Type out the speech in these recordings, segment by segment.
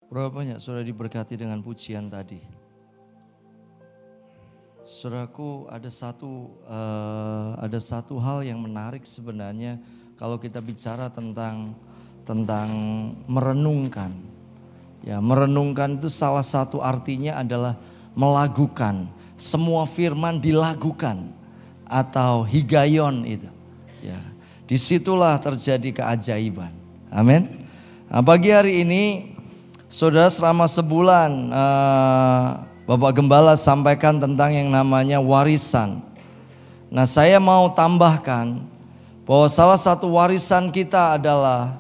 Berapa banyak saudara diberkati dengan pujian tadi? Saudaraku, ada satu hal yang menarik sebenarnya kalau kita bicara tentang merenungkan. Ya, merenungkan itu salah satu artinya adalah melakukan. Semua firman dilakukan atau higayon itu. Ya, disitulah terjadi keajaiban. Amin. Nah, pagi hari ini saudara selama sebulan Bapak Gembala sampaikan tentang yang namanya warisan. Nah, saya mau tambahkan bahwa salah satu warisan kita adalah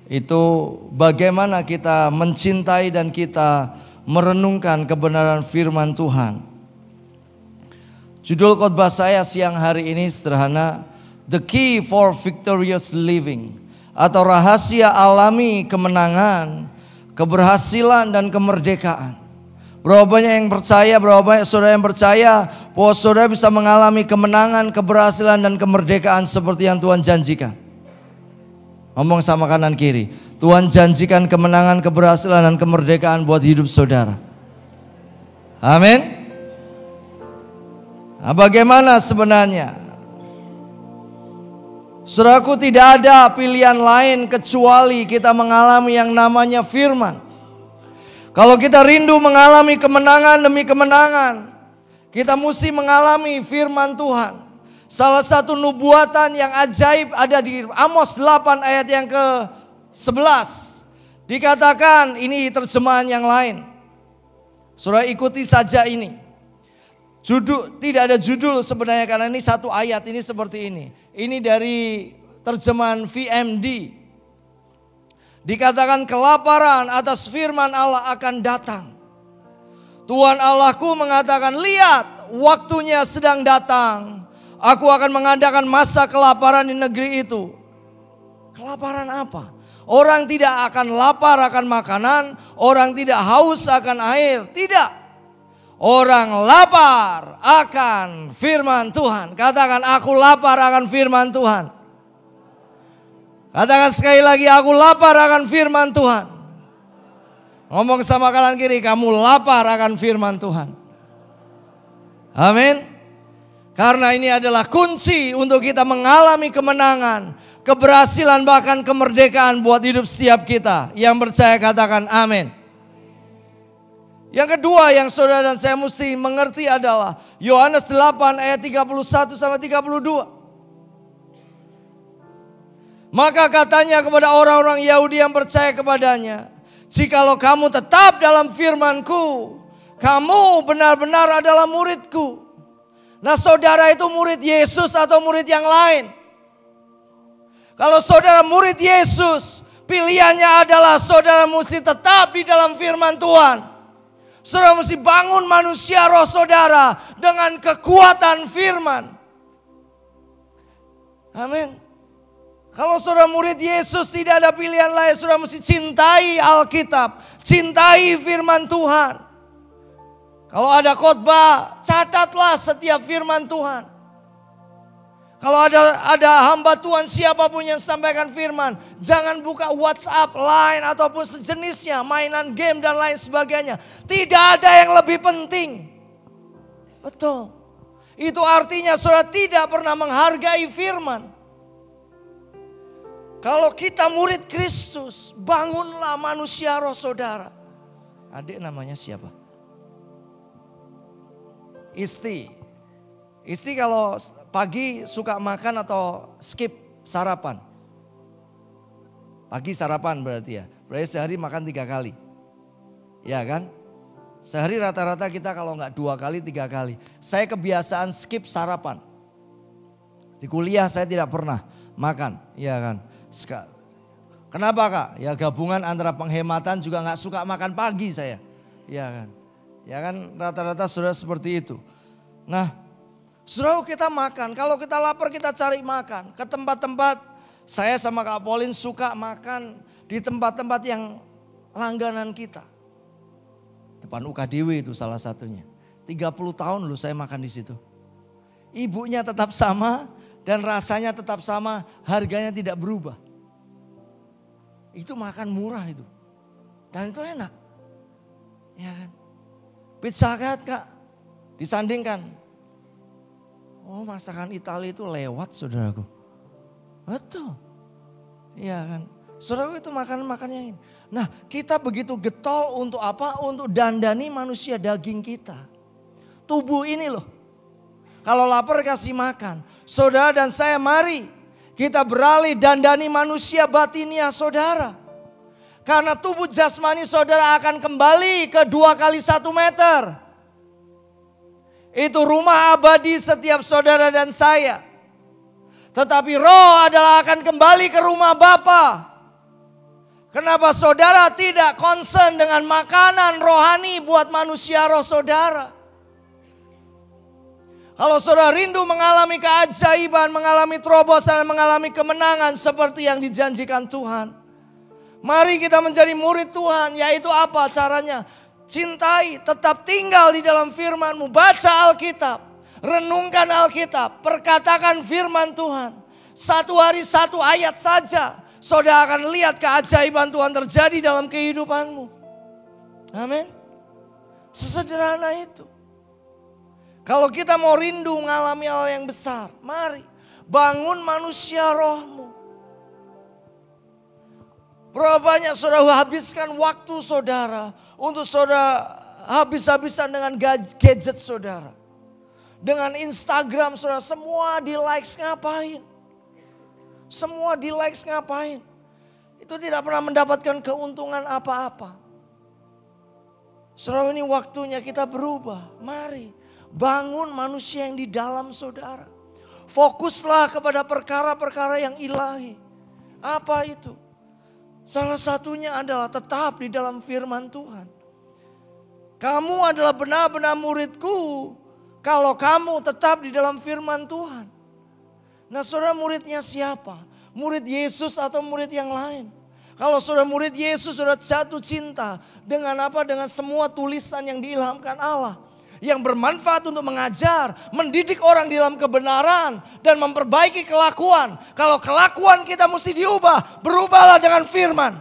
itu bagaimana kita mencintai dan kita merenungkan kebenaran firman Tuhan. Judul khotbah saya siang hari ini sederhana, The Key for Victorious Living, atau rahasia alami kemenangan, keberhasilan dan kemerdekaan. Berapa banyak yang percaya, berapa banyak saudara yang percaya bahwa saudara bisa mengalami kemenangan, keberhasilan dan kemerdekaan seperti yang Tuhan janjikan. Ngomong sama kanan kiri, Tuhan janjikan kemenangan, keberhasilan dan kemerdekaan buat hidup saudara. Amin. Nah, bagaimana sebenarnya? Saudaraku, tidak ada pilihan lain kecuali kita mengalami yang namanya firman. Kalau kita rindu mengalami kemenangan demi kemenangan, kita mesti mengalami firman Tuhan. Salah satu nubuatan yang ajaib ada di Amos 8 ayat yang ke-11. Dikatakan, ini terjemahan yang lain. Saudara ikuti saja ini. Tidak ada judul sebenarnya karena ini satu ayat ini seperti ini. Ini dari terjemahan VMD. Dikatakan kelaparan atas firman Allah akan datang. Tuhan Allahku mengatakan, lihat waktunya sedang datang. Aku akan mengadakan masa kelaparan di negeri itu. Kelaparan apa? Orang tidak akan lapar akan makanan. Orang tidak haus akan air. Tidak. Orang lapar akan firman Tuhan. Katakan, aku lapar akan firman Tuhan. Katakan sekali lagi, aku lapar akan firman Tuhan. Ngomong sama kanan kiri, kamu lapar akan firman Tuhan. Amin. Karena ini adalah kunci untuk kita mengalami kemenangan, keberhasilan bahkan kemerdekaan buat hidup setiap kita. Yang percaya katakan amin. Yang kedua yang saudara dan saya mesti mengerti adalah Yohanes 8 ayat 31 sampai 32. Maka katanya kepada orang-orang Yahudi yang percaya kepadanya, jikalau kamu tetap dalam firman-Ku, kamu benar-benar adalah murid-Ku. Nah, saudara itu murid Yesus atau murid yang lain? Kalau saudara murid Yesus, pilihannya adalah saudara mesti tetap di dalam firman Tuhan. Saudara mesti bangun manusia roh saudara dengan kekuatan firman. Amin. Kalau saudara murid Yesus tidak ada pilihan lain, saudara mesti cintai Alkitab, cintai firman Tuhan. Kalau ada khotbah, catatlah setiap firman Tuhan. Kalau ada hamba Tuhan siapapun yang sampaikan firman, jangan buka WhatsApp, Line ataupun sejenisnya, mainan game dan lain sebagainya. Tidak ada yang lebih penting. Betul. Itu artinya saudara tidak pernah menghargai firman. Kalau kita murid Kristus, bangunlah manusia roh saudara. Adik namanya siapa? Isti kalau pagi suka makan atau skip sarapan? Pagi sarapan berarti ya. Berarti sehari makan 3 kali. Ya kan? Sehari rata-rata kita kalau nggak 2 kali 3 kali. Saya kebiasaan skip sarapan. Di kuliah saya tidak pernah makan. Ya kan? Kenapa Kak? Ya gabungan antara penghematan juga nggak suka makan pagi saya. Ya kan? Ya kan rata-rata saudara seperti itu. Nah, saudara kita makan. Kalau kita lapar kita cari makan. Ke tempat-tempat, saya sama Kak Pauline suka makan di tempat-tempat yang langganan kita. Depan UKDW itu salah satunya. 30 tahun loh saya makan di situ. Ibunya tetap sama dan rasanya tetap sama, harganya tidak berubah. Itu makan murah itu. Dan itu enak. Ya kan? Pizza Hut Kak, disandingkan. Oh, masakan Italia itu lewat saudaraku. Betul. Iya kan. Saudaraku itu makanan-makannya ini. Nah, kita begitu getol untuk apa? Untuk dandani manusia daging kita. Tubuh ini loh. Kalau lapar kasih makan. Saudara dan saya mari kita beralih dandani manusia batinia saudara. Karena tubuh jasmani saudara akan kembali ke 2 kali 1 meter. Itu rumah abadi setiap saudara dan saya. Tetapi roh adalah akan kembali ke rumah Bapa. Kenapa saudara tidak concern dengan makanan rohani buat manusia roh saudara? Kalau saudara rindu mengalami keajaiban, mengalami terobosan, mengalami kemenangan seperti yang dijanjikan Tuhan. Mari kita menjadi murid Tuhan, yaitu apa caranya? Cintai, tetap tinggal di dalam firman-Mu, baca Alkitab, renungkan Alkitab, perkatakan firman Tuhan. 1 hari 1 ayat saja, saudara akan lihat keajaiban Tuhan terjadi dalam kehidupanmu. Amin. Sesederhana itu. Kalau kita mau rindu mengalami hal yang besar, mari bangun manusia rohmu. Berapa banyak saudara habiskan waktu saudara untuk saudara habis-habisan dengan gadget saudara. Dengan Instagram saudara, semua di likes ngapain? Semua di likes ngapain? Itu tidak pernah mendapatkan keuntungan apa-apa. Saudara, ini waktunya kita berubah. Mari bangun manusia yang di dalam saudara. Fokuslah kepada perkara-perkara yang ilahi. Apa itu? Salah satunya adalah tetap di dalam firman Tuhan. Kamu adalah benar-benar muridku kalau kamu tetap di dalam firman Tuhan. Nah, saudara, muridnya siapa? Murid Yesus atau murid yang lain? Kalau saudara murid Yesus, saudara jatuh cinta dengan apa? Dengan semua tulisan yang diilhamkan Allah. Yang bermanfaat untuk mengajar, mendidik orang di dalam kebenaran, dan memperbaiki kelakuan. Kalau kelakuan kita mesti diubah, berubahlah dengan firman.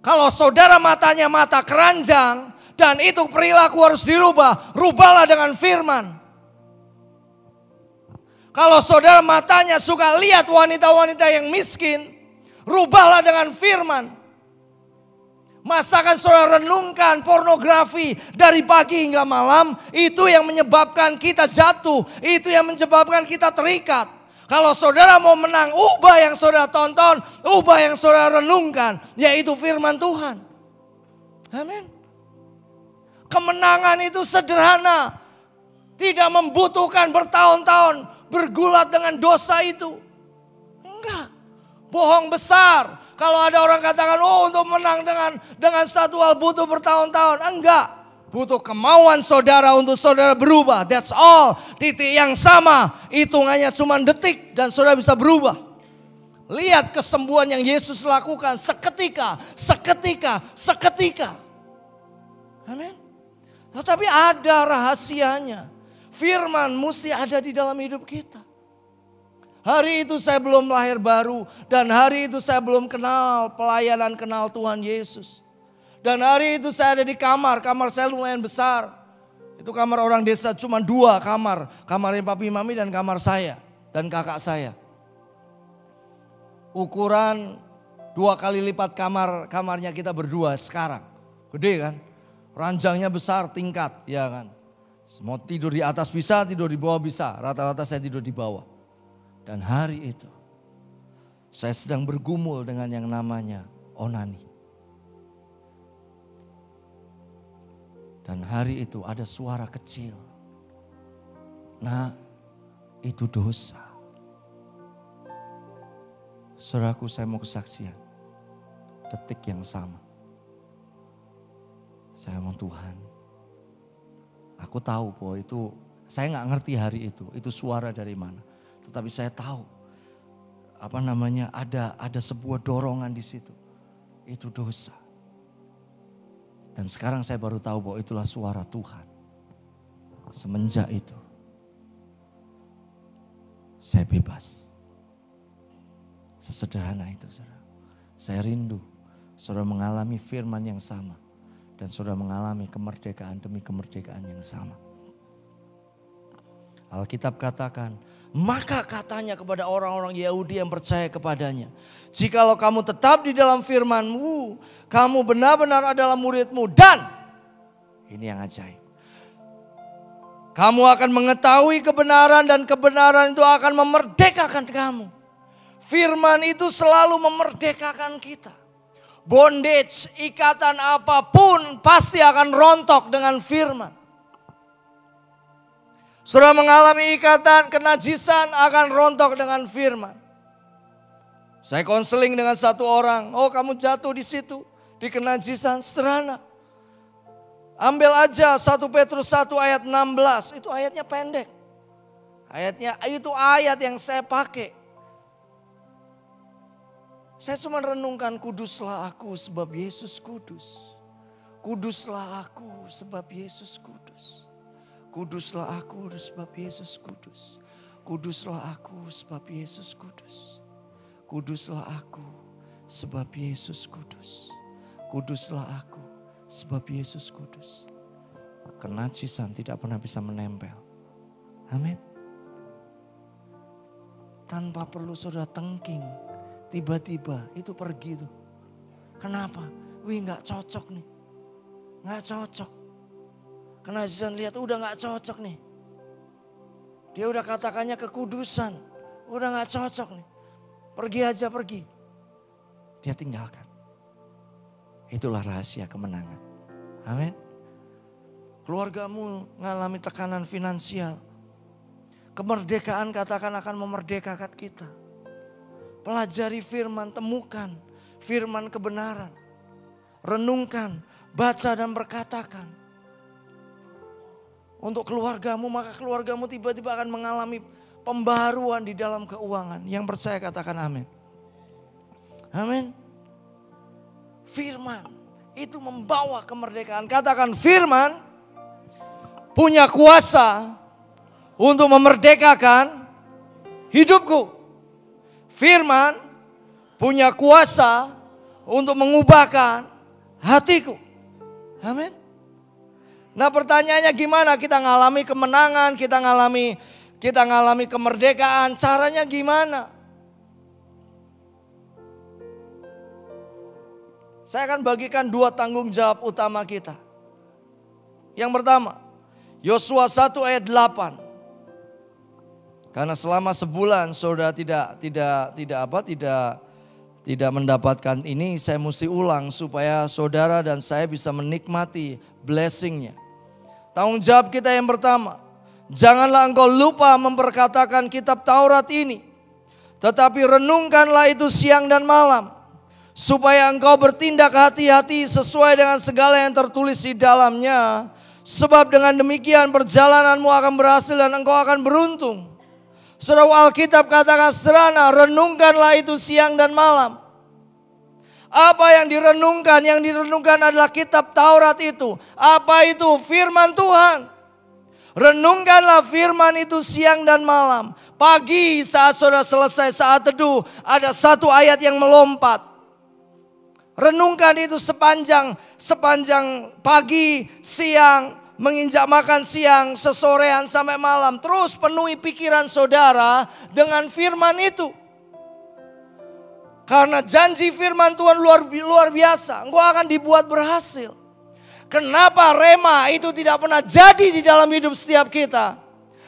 Kalau saudara matanya mata keranjang, dan itu perilaku harus dirubah, rubahlah dengan firman. Kalau saudara matanya suka lihat wanita-wanita yang miskin, rubahlah dengan firman. Masakan saudara renungkan pornografi dari pagi hingga malam, itu yang menyebabkan kita jatuh, itu yang menyebabkan kita terikat. Kalau saudara mau menang, ubah yang saudara tonton, ubah yang saudara renungkan, yaitu firman Tuhan. Amin. Kemenangan itu sederhana, tidak membutuhkan bertahun-tahun bergulat dengan dosa itu. Enggak. Bohong besar. Kalau ada orang katakan, oh untuk menang dengan satu hal butuh bertahun-tahun. Enggak. Butuh kemauan saudara untuk saudara berubah. That's all. Titik yang sama. Hitungannya cuma detik dan saudara bisa berubah. Lihat kesembuhan yang Yesus lakukan seketika. Amin. Tetapi ada rahasianya. Firman mesti ada di dalam hidup kita. Hari itu saya belum lahir baru. Dan hari itu saya belum kenal pelayanan, kenal Tuhan Yesus. Dan hari itu saya ada di kamar. Kamar saya lumayan besar. Itu kamar orang desa, cuma 2 kamar. Kamarnya papi mami dan kamar saya. Dan kakak saya. Ukuran 2 kali lipat kamarnya kita berdua sekarang. Gede kan? Ranjangnya besar, tingkat, ya kan? Mau tidur di atas bisa, tidur di bawah bisa. Rata-rata saya tidur di bawah. Dan hari itu saya sedang bergumul dengan yang namanya onani. Dan hari itu ada suara kecil. Nah, itu dosa. Saudaraku, saya mau kesaksian. Detik yang sama. Saya ngomong, Tuhan, aku tahu bahwa itu, saya gak ngerti hari itu suara dari mana. Tetapi saya tahu, ada sebuah dorongan di situ. Itu dosa. Dan sekarang saya baru tahu bahwa itulah suara Tuhan. Semenjak itu, saya bebas. Sesederhana itu, saudara. Saya rindu saudara mengalami firman yang sama. Dan saudara mengalami kemerdekaan demi kemerdekaan yang sama. Alkitab katakan, maka katanya kepada orang-orang Yahudi yang percaya kepadanya, jikalau kamu tetap di dalam firman-Mu, kamu benar-benar adalah murid-Mu, dan ini yang ajaib, kamu akan mengetahui kebenaran dan kebenaran itu akan memerdekakan kamu. Firman itu selalu memerdekakan kita. Bondage, ikatan apapun pasti akan rontok dengan firman. Saudara mengalami ikatan kenajisan akan rontok dengan firman. Saya konseling dengan satu orang, oh kamu jatuh di situ, di kenajisan, sederhana. Ambil aja 1 Petrus 1 ayat 16, itu ayatnya pendek. Ayatnya itu ayat yang saya pakai. Saya cuma renungkan, kuduslah aku sebab Yesus kudus. Kuduslah aku sebab Yesus kudus. Kuduslah aku sebab Yesus kudus. Kuduslah aku sebab Yesus kudus. Kuduslah aku sebab Yesus kudus. Kuduslah aku sebab Yesus kudus. Kenajisan tidak pernah bisa menempel. Amin. Tanpa perlu saudara tengking. Tiba-tiba itu pergi tuh. Kenapa? Wih gak cocok nih. Gak cocok. Kenajisan lihat udah gak cocok nih. Dia udah katakannya kekudusan. Udah gak cocok nih. Pergi aja pergi. Dia tinggalkan. Itulah rahasia kemenangan. Amin. Keluargamu mengalami tekanan finansial. Kemerdekaan katakan akan memerdekakan kita. Pelajari firman, temukan firman kebenaran. Renungkan, baca dan berkatakan. Untuk keluargamu, maka keluargamu tiba-tiba akan mengalami pembaharuan di dalam keuangan. Yang percaya katakan amin. Amin. Firman itu membawa kemerdekaan. Katakan firman punya kuasa untuk memerdekakan hidupku. Firman punya kuasa untuk mengubahkan hatiku. Amin. Nah pertanyaannya gimana kita ngalami kemenangan, kita ngalami kemerdekaan, caranya gimana? Saya akan bagikan 2 tanggung jawab utama kita. Yang pertama, Yosua 1 ayat 8. Karena selama sebulan saudara tidak mendapatkan ini, saya mesti ulang supaya saudara dan saya bisa menikmati blessingnya. Tanggung jawab kita yang pertama, janganlah engkau lupa memperkatakan kitab Taurat ini, tetapi renungkanlah itu siang dan malam, supaya engkau bertindak hati-hati sesuai dengan segala yang tertulis di dalamnya. Sebab dengan demikian perjalananmu akan berhasil dan engkau akan beruntung. Saudara, Alkitab katakan sederhana, renungkanlah itu siang dan malam. Apa yang direnungkan? Yang direnungkan adalah kitab Taurat itu. Apa itu? Firman Tuhan. Renungkanlah firman itu siang dan malam. Pagi saat saudara selesai saat teduh, ada satu ayat yang melompat. Renungkan itu sepanjang pagi, siang, menginjak makan siang, sesorean sampai malam. Terus penuhi pikiran saudara dengan firman itu. Karena janji firman Tuhan luar biasa. Engkau akan dibuat berhasil. Kenapa rema itu tidak pernah jadi di dalam hidup setiap kita?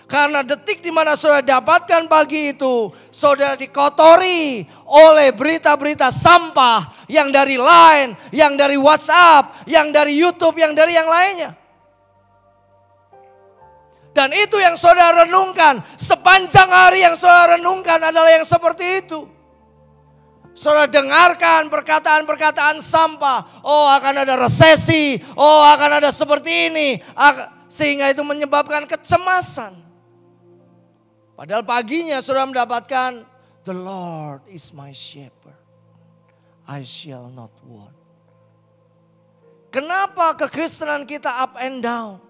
Karena detik di mana saudara dapatkan pagi itu, saudara dikotori oleh berita-berita sampah. Yang dari Line, yang dari WhatsApp, yang dari YouTube, yang dari yang lainnya. Dan itu yang saudara renungkan. Sepanjang hari yang saudara renungkan adalah yang seperti itu. Saudara dengarkan perkataan-perkataan sampah. Oh akan ada resesi. Oh akan ada seperti ini. Sehingga itu menyebabkan kecemasan. Padahal paginya saudara mendapatkan, the Lord is my shepherd. I shall not want. Kenapa kekristenan kita up and down?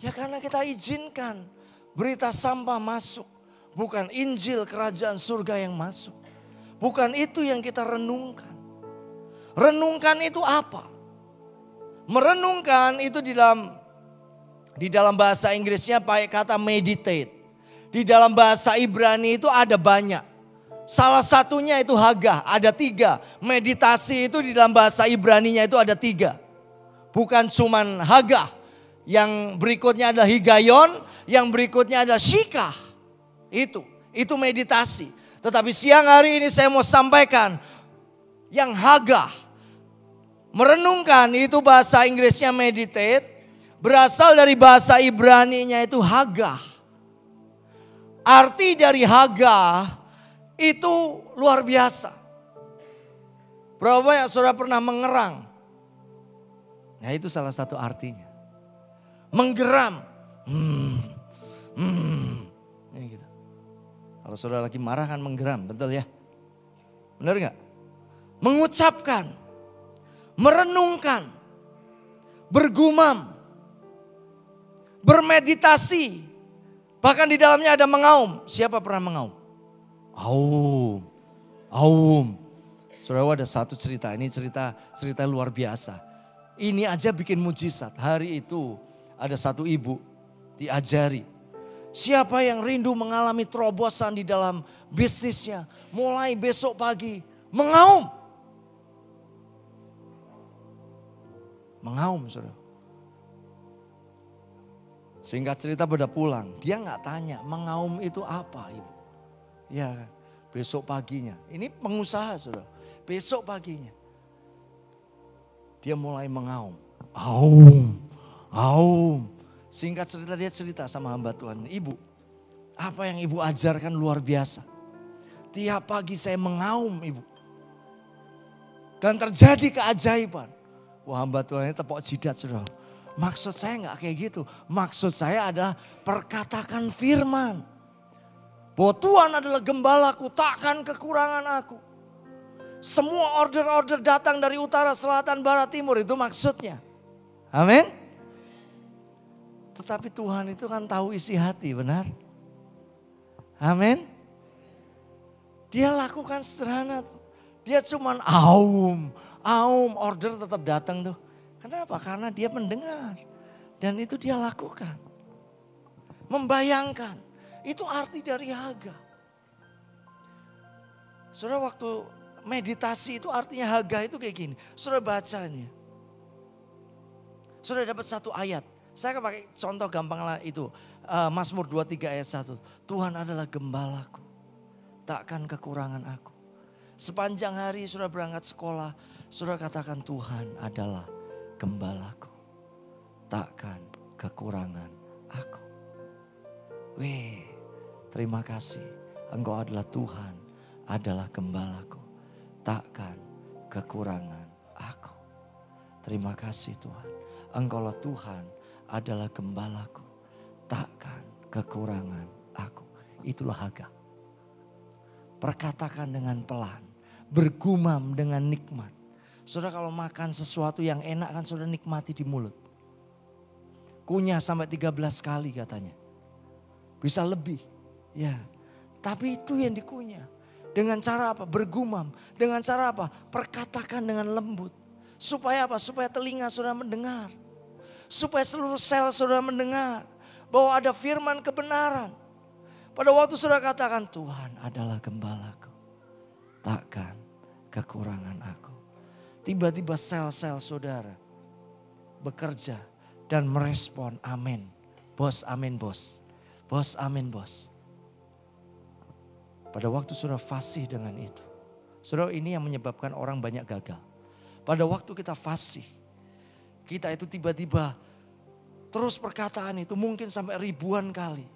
Ya karena kita izinkan berita sampah masuk. Bukan Injil kerajaan surga yang masuk. Bukan itu yang kita renungkan. Renungkan itu apa? Merenungkan itu di dalam bahasa Inggrisnya pakai kata meditate. Di dalam bahasa Ibrani itu ada banyak. Salah satunya itu hagah, ada 3. Meditasi itu di dalam bahasa Ibraninya itu ada 3. Bukan cuman hagah. Yang berikutnya adalah higayon, yang berikutnya adalah shikah. Itu meditasi. Tetapi siang hari ini saya mau sampaikan yang hagah. Merenungkan itu bahasa Inggrisnya meditate. Berasal dari bahasa Ibraninya itu hagah. Arti dari hagah itu luar biasa. Berapa banyak saudara pernah mengerang? Nah itu salah satu artinya. Menggeram. Ya gitu. Kalau saudara lagi marah kan menggeram, betul ya? Benar gak? Mengucapkan. Merenungkan. Bergumam. Bermeditasi. Bahkan di dalamnya ada mengaum. Siapa pernah mengaum? Aum. Saudara ada satu cerita, ini cerita luar biasa. Ini aja bikin mujizat. Hari itu ada satu ibu diajari. Siapa yang rindu mengalami terobosan di dalam bisnisnya. Mulai besok pagi mengaum. Mengaum saudara. Singkat cerita pada pulang, dia nggak tanya mengaum itu apa ibu. Ya besok paginya, ini pengusaha saudara. Besok paginya dia mulai mengaum. Aum. Singkat cerita dia cerita sama hamba Tuhan. Ibu, apa yang ibu ajarkan luar biasa. Tiap pagi saya mengaum ibu. Dan terjadi keajaiban. Wah hamba Tuhan ini tepuk jidat saudara. Maksud saya nggak kayak gitu. Maksud saya adalah perkatakan firman. Bahwa Tuhan adalah gembalaku, takkan kekurangan aku. Semua order-order datang dari utara, selatan, barat, timur. Itu maksudnya. Amin. Tetapi Tuhan itu kan tahu isi hati, benar? Amin. Dia lakukan sederhana. Dia cuman aum, order tetap datang tuh. Kenapa? Karena dia mendengar. Dan itu dia lakukan. Membayangkan. Itu arti dari haga. Saudara waktu meditasi itu artinya haga itu kayak gini. Saudara bacanya. Saudara dapat satu ayat. Saya akan pakai contoh gampang lah itu. Mazmur 23 ayat 1. Tuhan adalah gembalaku. Takkan kekurangan aku. Sepanjang hari saudara berangkat sekolah. Saudara katakan Tuhan adalah gembalaku. Takkan kekurangan aku. Weh, terima kasih. Engkau adalah Tuhan, adalah gembalaku. Takkan kekurangan aku. Terima kasih Tuhan. Engkaulah Tuhan, adalah gembalaku. Takkan kekurangan aku. Itulah haga. Perkatakan dengan pelan. Bergumam dengan nikmat. Saudara kalau makan sesuatu yang enak kan saudara nikmati di mulut. Kunyah sampai 13 kali katanya. Bisa lebih. Ya. Tapi itu yang dikunyah. Dengan cara apa? Bergumam. Dengan cara apa? Perkatakan dengan lembut. Supaya apa? Supaya telinga saudara mendengar. Supaya seluruh sel saudara mendengar. Bahwa ada firman kebenaran. Pada waktu saudara katakan Tuhan adalah gembalaku. Takkan kekurangan aku. Tiba-tiba sel-sel saudara bekerja dan merespon amin. Bos amin bos. Bos amin bos. Pada waktu saudara fasih dengan itu. Saudara ini yang menyebabkan orang banyak gagal. Pada waktu kita fasih. Kita itu tiba-tiba terus perkataan itu mungkin sampai ribuan kali.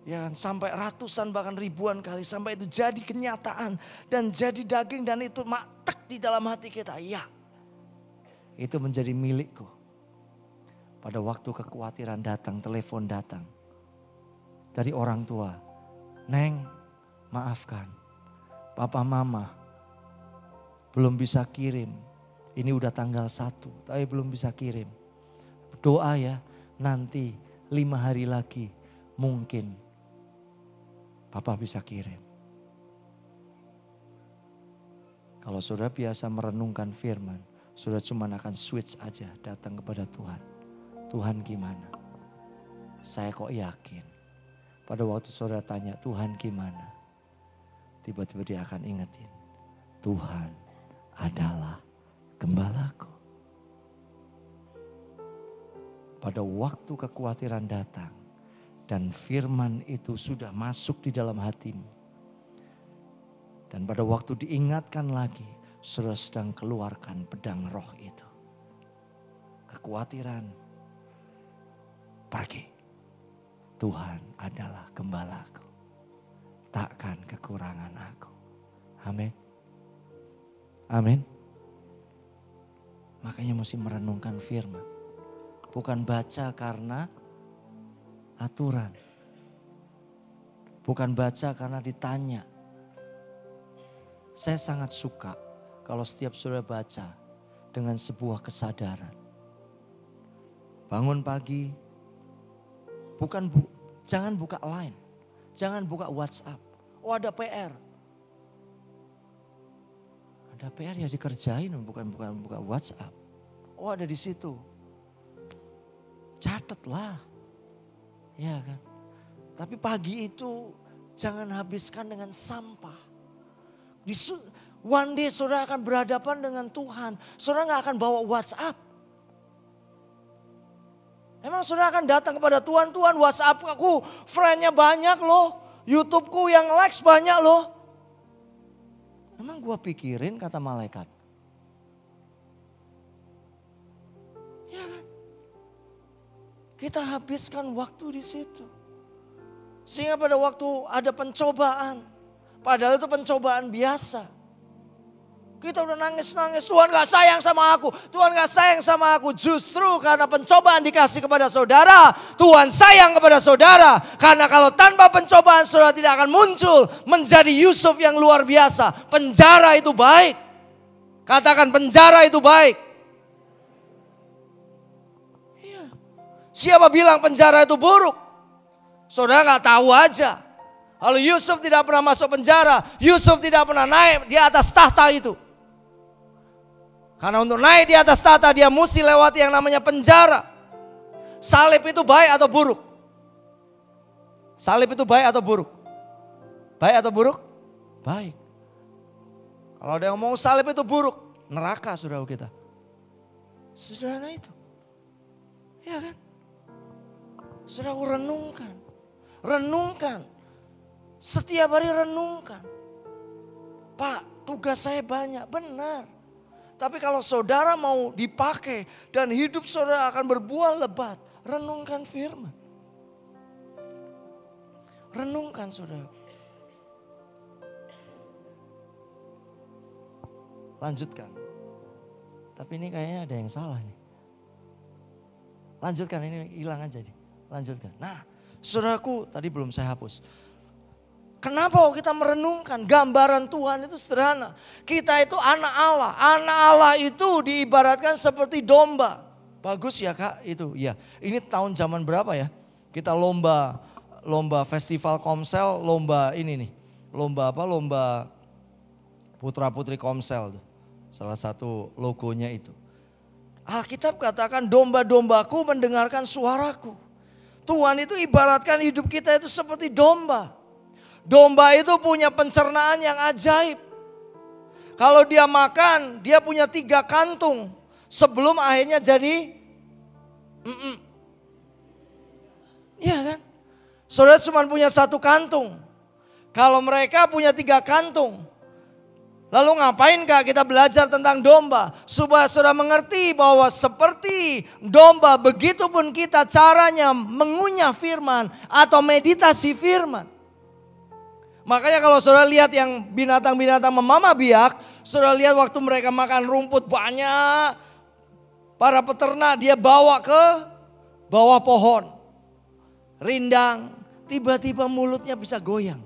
Ya kan, sampai ratusan bahkan ribuan kali. Sampai itu jadi kenyataan dan jadi daging dan itu matek di dalam hati kita. Ya itu menjadi milikku. Pada waktu kekhawatiran datang, telepon datang. Dari orang tua. Neng maafkan. Papa mama belum bisa kirim. Ini udah tanggal 1 tapi belum bisa kirim. Doa ya nanti 5 hari lagi mungkin Papa bisa kirim. Kalau saudara biasa merenungkan firman, saudara cuma akan switch aja datang kepada Tuhan. Tuhan gimana? Saya kok yakin. Pada waktu saudara tanya Tuhan gimana? Tiba-tiba dia akan ingetin. Tuhan adalah gembalaku. Pada waktu kekhawatiran datang dan firman itu sudah masuk di dalam hatimu. Dan pada waktu diingatkan lagi, saudara sedang keluarkan pedang roh itu. Kekhawatiran pergi. Tuhan adalah gembalaku. Takkan kekurangan aku. Amin. Amin. Makanya mesti merenungkan firman. Bukan baca karena aturan. Bukan baca karena ditanya. Saya sangat suka kalau setiap saudara baca dengan sebuah kesadaran. Bangun pagi, jangan buka line, jangan buka WhatsApp. Oh ada PR. Ada PR ya dikerjain, bukan buka WhatsApp. Oh ada di situ. Catatlah. Ya kan. Tapi pagi itu jangan habiskan dengan sampah. One day saudara akan berhadapan dengan Tuhan. Saudara gak akan bawa WhatsApp. Emang saudara akan datang kepada Tuhan. Tuhan WhatsApp aku friendnya banyak loh. YouTubeku yang likes banyak loh. Emang gua pikirin kata malaikat. Ya kan. Kita habiskan waktu di situ. Sehingga pada waktu ada pencobaan. Padahal itu pencobaan biasa. Kita udah nangis-nangis, Tuhan gak sayang sama aku. Tuhan gak sayang sama aku. Justru karena pencobaan dikasih kepada saudara, Tuhan sayang kepada saudara. Karena kalau tanpa pencobaan saudara tidak akan muncul menjadi Yusuf yang luar biasa. Penjara itu baik. Katakan penjara itu baik. Iya. Siapa bilang penjara itu buruk? Saudara gak tahu aja. Kalau Yusuf tidak pernah masuk penjara, Yusuf tidak pernah naik di atas tahta itu. Karena untuk naik di atas tahta dia mesti lewati yang namanya penjara. Salib itu baik atau buruk? Salib itu baik atau buruk? Baik atau buruk? Baik. Kalau ada yang ngomong salib itu buruk, neraka saudara kita. Sederhana itu. Ya kan? Saudara renungkan. Renungkan. Setiap hari renungkan. Pak, tugas saya banyak, benar. Tapi kalau saudara mau dipakai dan hidup saudara akan berbuah lebat, renungkan firman. Renungkan saudara. Lanjutkan. Tapi ini kayaknya ada yang salah nih. Lanjutkan, ini hilang aja nih. Lanjutkan. Nah, saudaraku tadi belum saya hapus. Kenapa kita merenungkan gambaran Tuhan itu sederhana. Kita itu anak Allah. Anak Allah itu diibaratkan seperti domba. Bagus ya Kak itu. Ya, ini tahun zaman berapa ya? Kita lomba festival Komsel, lomba ini nih. Lomba apa? Lomba Putra Putri Komsel. Salah satu logonya itu. Alkitab katakan domba-dombaku mendengarkan suaraku. Tuhan itu ibaratkan hidup kita itu seperti domba. Domba itu punya pencernaan yang ajaib. Kalau dia makan, dia punya 3 kantung. Sebelum akhirnya jadi Iya kan? Saudara cuma punya 1 kantung. Kalau mereka punya 3 kantung. Lalu ngapain Kak kita belajar tentang domba? Supaya saudara mengerti bahwa seperti domba, begitupun kita caranya mengunyah firman atau meditasi firman. Makanya kalau saudara lihat yang binatang-binatang memamah biak, saudara lihat waktu mereka makan rumput banyak, para peternak dia bawa ke bawah pohon, rindang, tiba-tiba mulutnya bisa goyang.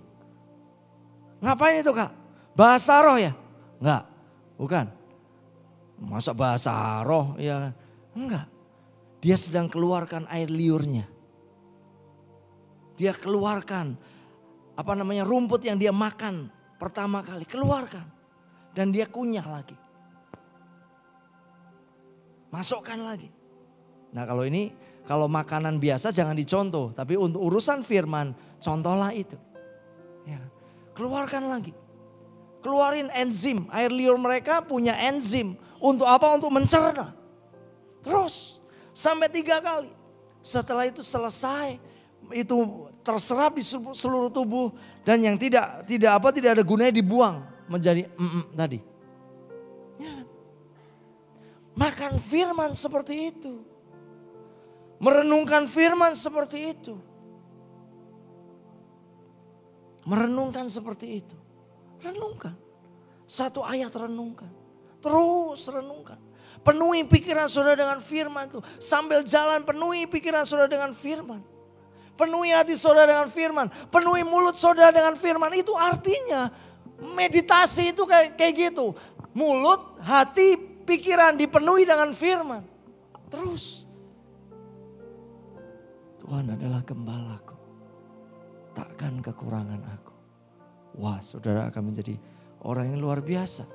Ngapain itu Kak? Bahasa roh ya? Enggak, bukan. Masa bahasa roh ya? Enggak. Dia sedang keluarkan air liurnya. Dia keluarkan rumput yang dia makan pertama kali, keluarkan. Dan dia kunyah lagi. Masukkan lagi. Nah kalau makanan biasa jangan dicontoh. Tapi untuk urusan firman, contohlah itu. Ya. Keluarkan lagi. Keluarin enzim. Air liur mereka punya enzim. Untuk apa? Untuk mencerna. Terus sampai 3 kali. Setelah itu selesai. Itu terserap di seluruh tubuh. Dan yang tidak ada gunanya dibuang. Menjadi tadi. Ya. Makan firman seperti itu. Merenungkan firman seperti itu. Merenungkan seperti itu. Renungkan. 1 ayat renungkan. Terus renungkan. Penuhi pikiran saudara dengan firman itu. Sambil jalan penuhi pikiran saudara dengan firman. Penuhi hati saudara dengan firman. Penuhi mulut saudara dengan firman. Itu artinya meditasi itu kayak gitu. Mulut, hati, pikiran dipenuhi dengan firman. Terus. Tuhan adalah gembalaku. Takkan kekurangan aku. Wah, saudara akan menjadi orang yang luar biasa.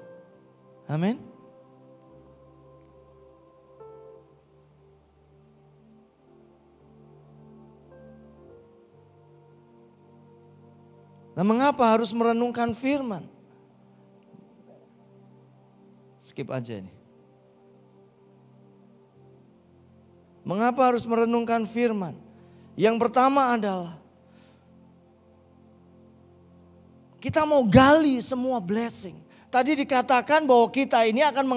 Amin. Nah, mengapa harus merenungkan firman? Skip aja ini. Mengapa harus merenungkan firman? Yang pertama adalah kita mau gali semua blessing. Tadi dikatakan bahwa kita ini akan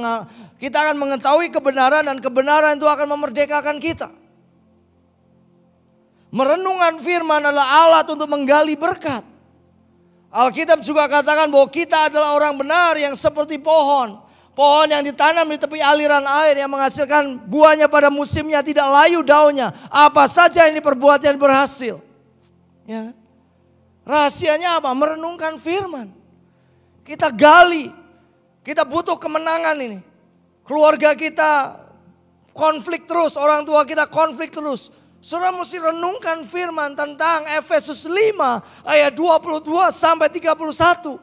mengetahui kebenaran dan kebenaran itu akan memerdekakan kita. Merenungkan firman adalah alat untuk menggali berkat. Alkitab juga katakan bahwa kita adalah orang benar yang seperti pohon. Pohon yang ditanam di tepi aliran air yang menghasilkan buahnya pada musimnya, tidak layu daunnya. Apa saja yang diperbuatnya berhasil. Ya. Rahasianya apa? Merenungkan firman. Kita gali. Kita butuh kemenangan ini. Keluarga kita konflik terus. Orang tua kita konflik terus. Saudara mesti renungkan firman tentang Efesus 5 ayat 22 sampai 31.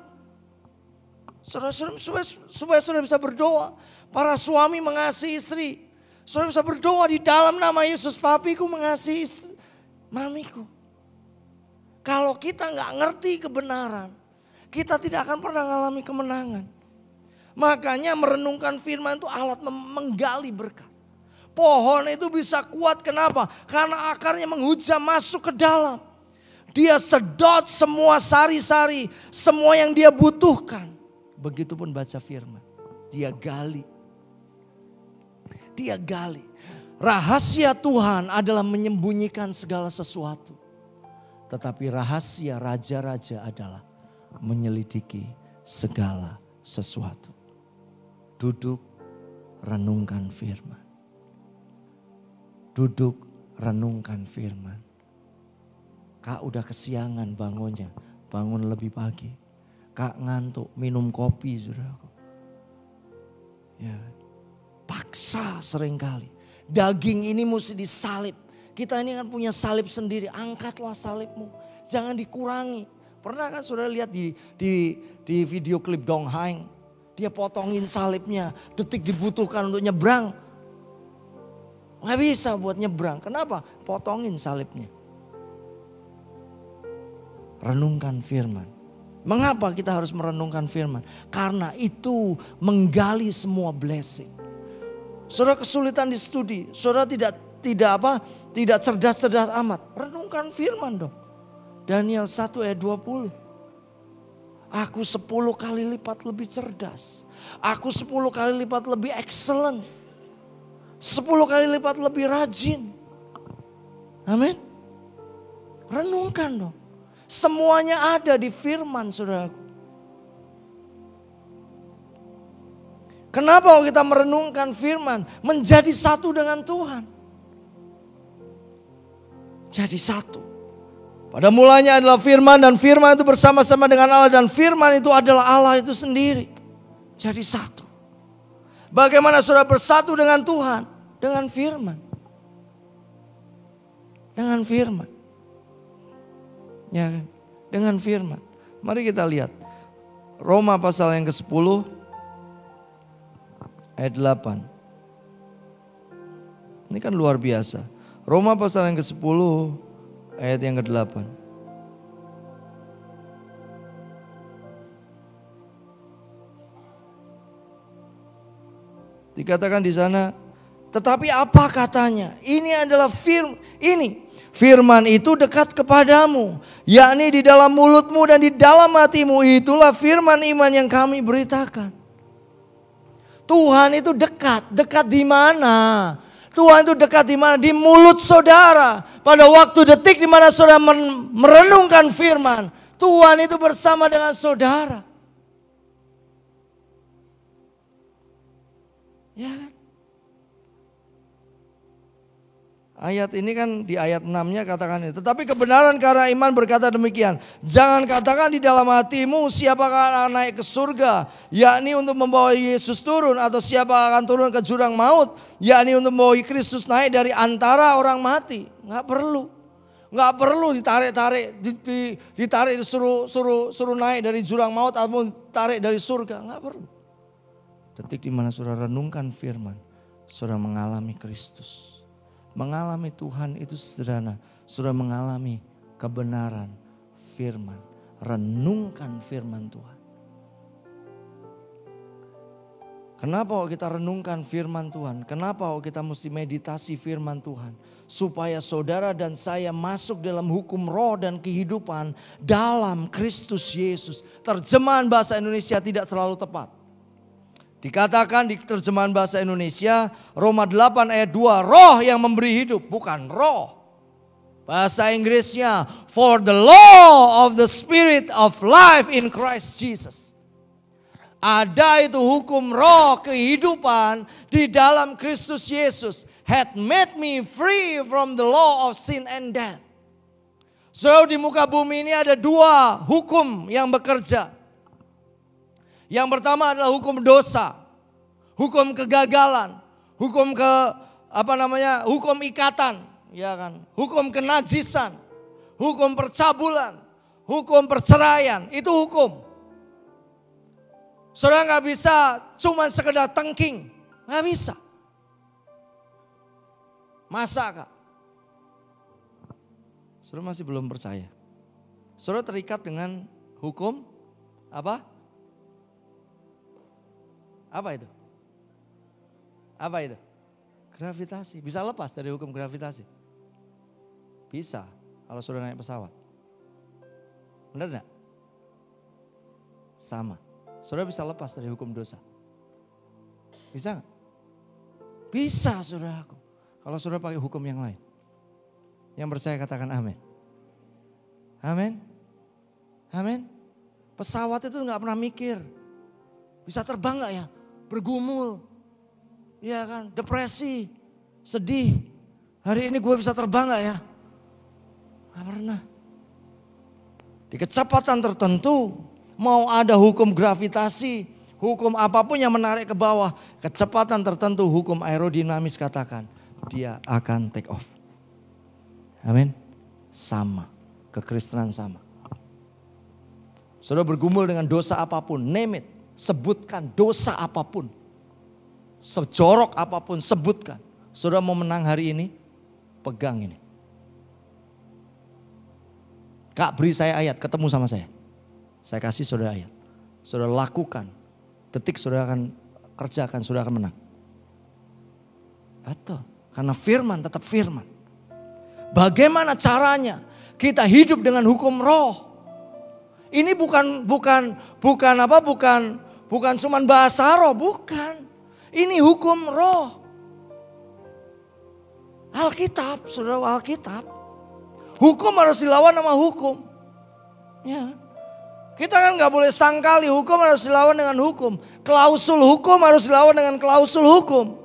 Supaya saudara bisa berdoa. Para suami mengasihi istri. Saudara bisa berdoa di dalam nama Yesus. Papiku mengasihi mamiku. Kalau kita nggak ngerti kebenaran, kita tidak akan pernah mengalami kemenangan. Makanya merenungkan firman itu alat menggali berkat. Pohon itu bisa kuat, kenapa? Karena akarnya menghujam masuk ke dalam. Dia sedot semua sari-sari, semua yang dia butuhkan. Begitupun baca firman. Dia gali. Dia gali. Rahasia Tuhan adalah menyembunyikan segala sesuatu. Tetapi rahasia raja-raja adalah menyelidiki segala sesuatu. Duduk, renungkan firman. Duduk, renungkan firman. Kak udah kesiangan bangunnya, bangun lebih pagi. Kak ngantuk, minum kopi saudaraku. Ya, paksa seringkali. Daging ini mesti disalib. Kita ini kan punya salib sendiri, angkatlah salibmu. Jangan dikurangi. Pernah kan saudara lihat di video klip Dong Haing. Dia potongin salibnya, detik dibutuhkan untuk nyebrang. Gak bisa buat nyebrang, kenapa? Potongin salibnya. Renungkan firman. Mengapa kita harus merenungkan firman? Karena itu menggali semua blessing. Saudara kesulitan di studi, saudara tidak cerdas-cerdas amat. Renungkan firman dong. Daniel 1 ayat 20. Aku 10 kali lipat lebih cerdas. Aku 10 kali lipat lebih excellent. 10 kali lipat lebih rajin. Amin. Renungkan dong. Semuanya ada di firman saudaraku. Kenapa kita merenungkan firman? Menjadi satu dengan Tuhan. Jadi satu. Pada mulanya adalah firman dan firman itu bersama-sama dengan Allah. Dan firman itu adalah Allah itu sendiri. Jadi satu. Bagaimana saudara bersatu dengan Tuhan? Dengan firman. Dengan firman. Ya kan? Dengan firman. Mari kita lihat. Roma pasal yang ke-10 ayat 8. Ini kan luar biasa. Roma pasal yang ke-10 ayat yang ke-8. Dikatakan di sana, tetapi apa katanya? Ini adalah firman itu dekat kepadamu, yakni di dalam mulutmu dan di dalam hatimu. Itulah firman iman yang kami beritakan. Tuhan itu dekat. Dekat di mana? Tuhan itu dekat di mana? Di mulut saudara. Pada waktu detik di mana saudara merenungkan firman, Tuhan itu bersama dengan saudara. Ya kan? Ayat ini kan di ayat 6-nya katakan ini. Tetapi kebenaran karena iman berkata demikian. Jangan katakan di dalam hatimu siapakah akan naik ke surga, yakni untuk membawa Yesus turun, atau siapa akan turun ke jurang maut, yakni untuk membawa Kristus naik dari antara orang mati. Nggak perlu ditarik suruh naik dari jurang maut atau tarik dari surga. Nggak perlu. Detik di mana saudara renungkan firman, saudara mengalami Kristus. Mengalami Tuhan itu sederhana. Saudara mengalami kebenaran firman. Renungkan firman Tuhan. Kenapa kita renungkan firman Tuhan? Kenapa kita mesti meditasi firman Tuhan? Supaya saudara dan saya masuk dalam hukum roh dan kehidupan dalam Kristus Yesus. Terjemahan bahasa Indonesia tidak terlalu tepat. Dikatakan di terjemahan bahasa Indonesia, Roma 8 ayat 2, roh yang memberi hidup, bukan roh. Bahasa Inggrisnya, for the law of the spirit of life in Christ Jesus. Ada itu hukum roh kehidupan di dalam Kristus Yesus. Had made me free from the law of sin and death. So di muka bumi ini ada dua hukum yang bekerja. Yang pertama adalah hukum dosa, hukum kegagalan, hukum hukum ikatan, ya kan? Hukum kenajisan, hukum percabulan, hukum perceraian, itu hukum. Saudara nggak bisa cuma sekedar tengking, nggak bisa. Masa kak? Saudara masih belum percaya. Saudara terikat dengan hukum apa? Apa itu? Apa itu? Gravitasi. Bisa lepas dari hukum gravitasi? Bisa, kalau sudah naik pesawat. Benar enggak? Sama. Saudara bisa lepas dari hukum dosa? Bisa enggak? Bisa saudaraku. Kalau saudara pakai hukum yang lain. Yang percaya katakan amin. Amin. Amin. Pesawat itu enggak pernah mikir. Bisa terbang enggak ya? Bergumul, ya kan, depresi, sedih. Hari ini gue bisa terbang gak ya? Gak pernah. Di kecepatan tertentu, mau ada hukum gravitasi, hukum apapun yang menarik ke bawah, kecepatan tertentu, hukum aerodinamis katakan, dia akan take off. Amin. Sama, kekristenan sama. Saudara bergumul dengan dosa apapun, name it. Sebutkan dosa apapun, sejorok apapun, sebutkan. Saudara mau menang hari ini, pegang ini. Kak, beri saya ayat, ketemu sama saya. Saya kasih saudara ayat. Saudara lakukan, detik saudara akan kerjakan, saudara akan menang. Betul, karena firman tetap firman. Bagaimana caranya kita hidup dengan hukum roh? Ini bukan cuman bahasa roh, bukan. Ini hukum roh. Alkitab, saudara, Alkitab. Hukum harus dilawan sama hukum. Ya. Kita kan gak boleh sangkali, hukum harus dilawan dengan hukum. Klausul hukum harus dilawan dengan klausul hukum.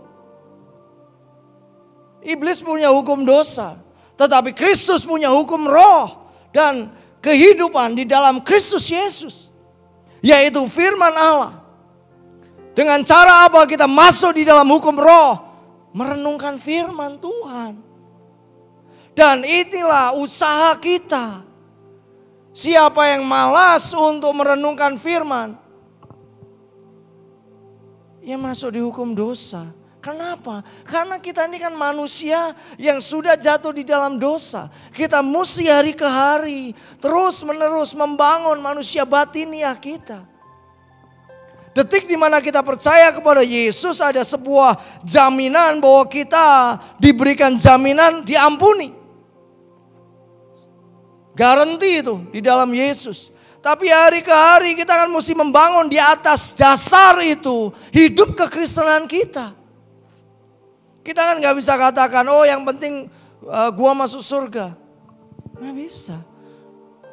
Iblis punya hukum dosa, tetapi Kristus punya hukum roh dan kehidupan di dalam Kristus Yesus. Yaitu firman Allah. Dengan cara apa kita masuk di dalam hukum roh? Merenungkan firman Tuhan. Dan inilah usaha kita. Siapa yang malas untuk merenungkan firman, ya masuk di hukum dosa. Kenapa? Karena kita ini kan manusia yang sudah jatuh di dalam dosa. Kita mesti hari ke hari terus menerus membangun manusia batiniah kita. Detik di mana kita percaya kepada Yesus, ada sebuah jaminan bahwa kita diberikan jaminan diampuni. Garanti itu di dalam Yesus. Tapi hari ke hari kita kan mesti membangun di atas dasar itu hidup kekristenan kita. Kita kan gak bisa katakan, oh yang penting gua masuk surga. Gak bisa.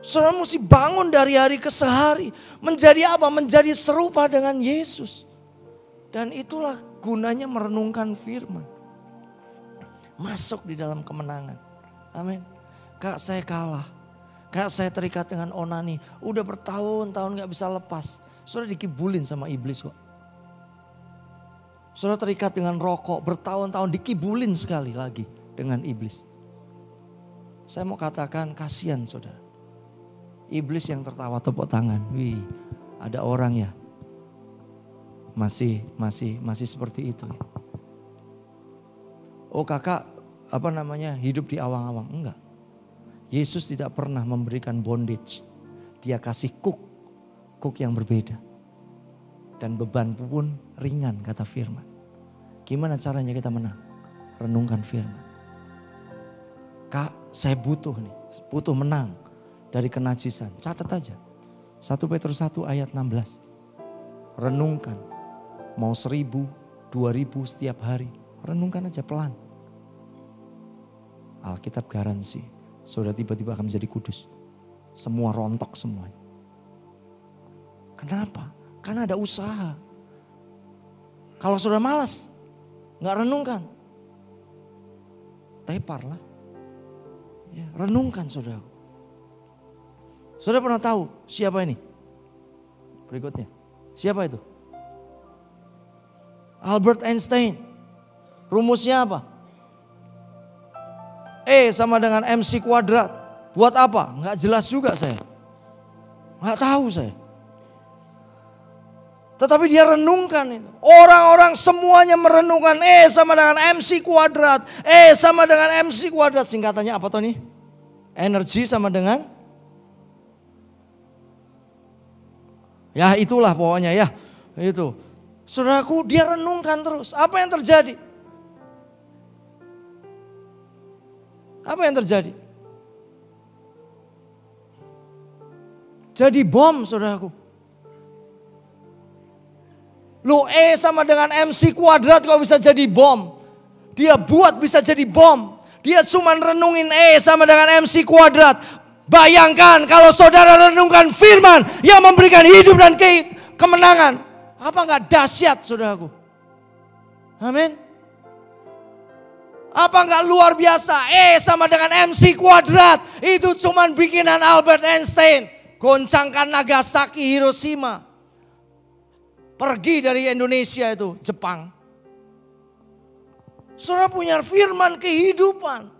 Saudara mesti bangun dari hari ke sehari. Menjadi apa? Menjadi serupa dengan Yesus. Dan itulah gunanya merenungkan firman. Masuk di dalam kemenangan. Amin. Kak, saya kalah. Kak, saya terikat dengan onani. Udah bertahun-tahun gak bisa lepas. Saudara dikibulin sama iblis kok. Saudara terikat dengan rokok, bertahun-tahun dikibulin sekali lagi dengan iblis. Saya mau katakan kasihan saudara. Iblis yang tertawa tepuk tangan. Wih, ada orang ya. Masih seperti itu. Oh kakak, hidup di awang-awang. Enggak. Yesus tidak pernah memberikan bondage. Dia kasih cook yang berbeda. Dan beban pun ringan kata firman. Gimana caranya kita menang? Renungkan firman. Kak, saya butuh menang dari kenajisan. Catat aja. 1 Petrus 1 ayat 16. Renungkan. Mau 1000, 2000 setiap hari. Renungkan aja pelan. Alkitab garansi. Saudara tiba-tiba akan menjadi kudus. Semua rontok semuanya. Kenapa? Karena ada usaha. Kalau saudara malas, gak renungkan. Teparlah. Ya, renungkan saudara. Saudara pernah tahu siapa ini? Berikutnya. Siapa itu? Albert Einstein. Rumusnya apa? E sama dengan MC kuadrat. Buat apa? Gak jelas juga saya. Gak tahu saya. Tetapi dia renungkan itu. Orang-orang semuanya merenungkan E sama dengan MC kuadrat. E sama dengan MC kuadrat. Singkatannya apa Tony? Energi sama dengan? Ya itulah pokoknya ya. Itu. Saudaraku, dia renungkan terus. Apa yang terjadi? Apa yang terjadi? Jadi bom saudaraku. Loh E sama dengan MC kuadrat kok bisa jadi bom. Dia buat bisa jadi bom. Dia cuma renungin E sama dengan MC kuadrat. Bayangkan kalau saudara renungkan firman yang memberikan hidup dan kemenangan. Apa enggak dahsyat saudaraku? Amin. Apa enggak luar biasa? E sama dengan MC kuadrat. Itu cuma bikinan Albert Einstein. Goncangkan Nagasaki, Hiroshima. Pergi dari Indonesia itu, Jepang. Saudara punya firman kehidupan.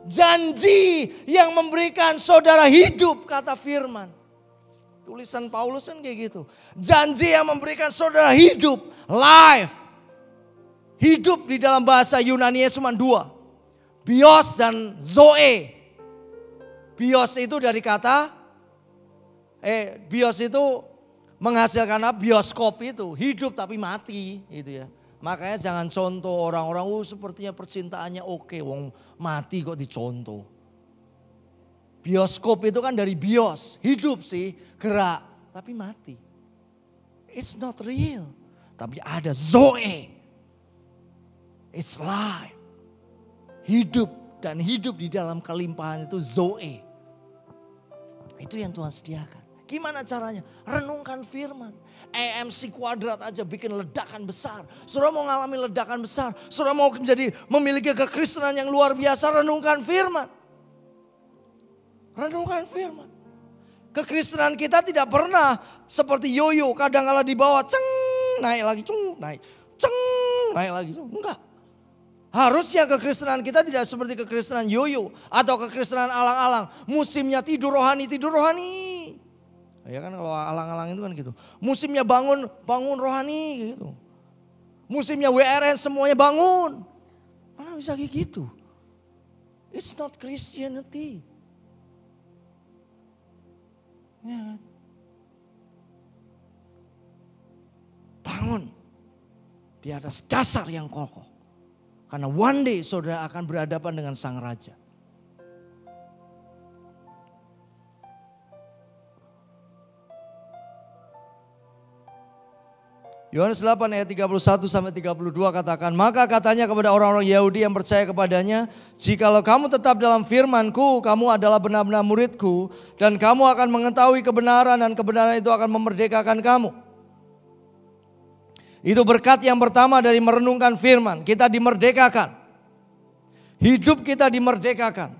Janji yang memberikan saudara hidup, kata firman. Tulisan Paulus kan kayak gitu. Janji yang memberikan saudara hidup, life. Hidup di dalam bahasa Yunani cuma 2. Bios dan zoe. Bios itu dari kata, bios itu menghasilkan apa? Bioskop itu hidup tapi mati gitu ya. Makanya jangan contoh orang-orang sepertinya percintaannya oke, wong mati kok dicontoh. Bioskop itu kan dari bios, hidup sih, gerak tapi mati. It's not real. Tapi ada zoe. It's life. Hidup dan hidup di dalam kelimpahan itu zoe. Itu yang Tuhan sediakan. Gimana caranya? Renungkan firman. EMC kuadrat aja bikin ledakan besar. Saudara mau ngalami ledakan besar. Saudara mau memiliki kekristenan yang luar biasa. Renungkan firman. Renungkan firman. Kekristenan kita tidak pernah seperti yoyo. Kadang-kala di bawah, ceng, naik lagi, ceng, naik. Ceng, naik lagi. Enggak. Harusnya kekristenan kita tidak seperti kekristenan yoyo. Atau kekristenan alang-alang. Musimnya tidur rohani, tidur rohani. Ya kan kalau alang-alang itu kan gitu. Musimnya bangun rohani gitu. Musimnya WRN semuanya bangun. Mana bisa kayak gitu? It's not Christianity. Ya. Bangun di atas dasar yang kokoh. Karena one day saudara akan berhadapan dengan sang raja. Yohanes 8 ayat 31 sampai 32 katakan, maka katanya kepada orang-orang Yahudi yang percaya kepadanya, jikalau kamu tetap dalam firman-Ku, kamu adalah benar-benar murid-Ku, dan kamu akan mengetahui kebenaran, dan kebenaran itu akan memerdekakan kamu. Itu berkat yang pertama dari merenungkan firman, kita dimerdekakan. Hidup kita dimerdekakan.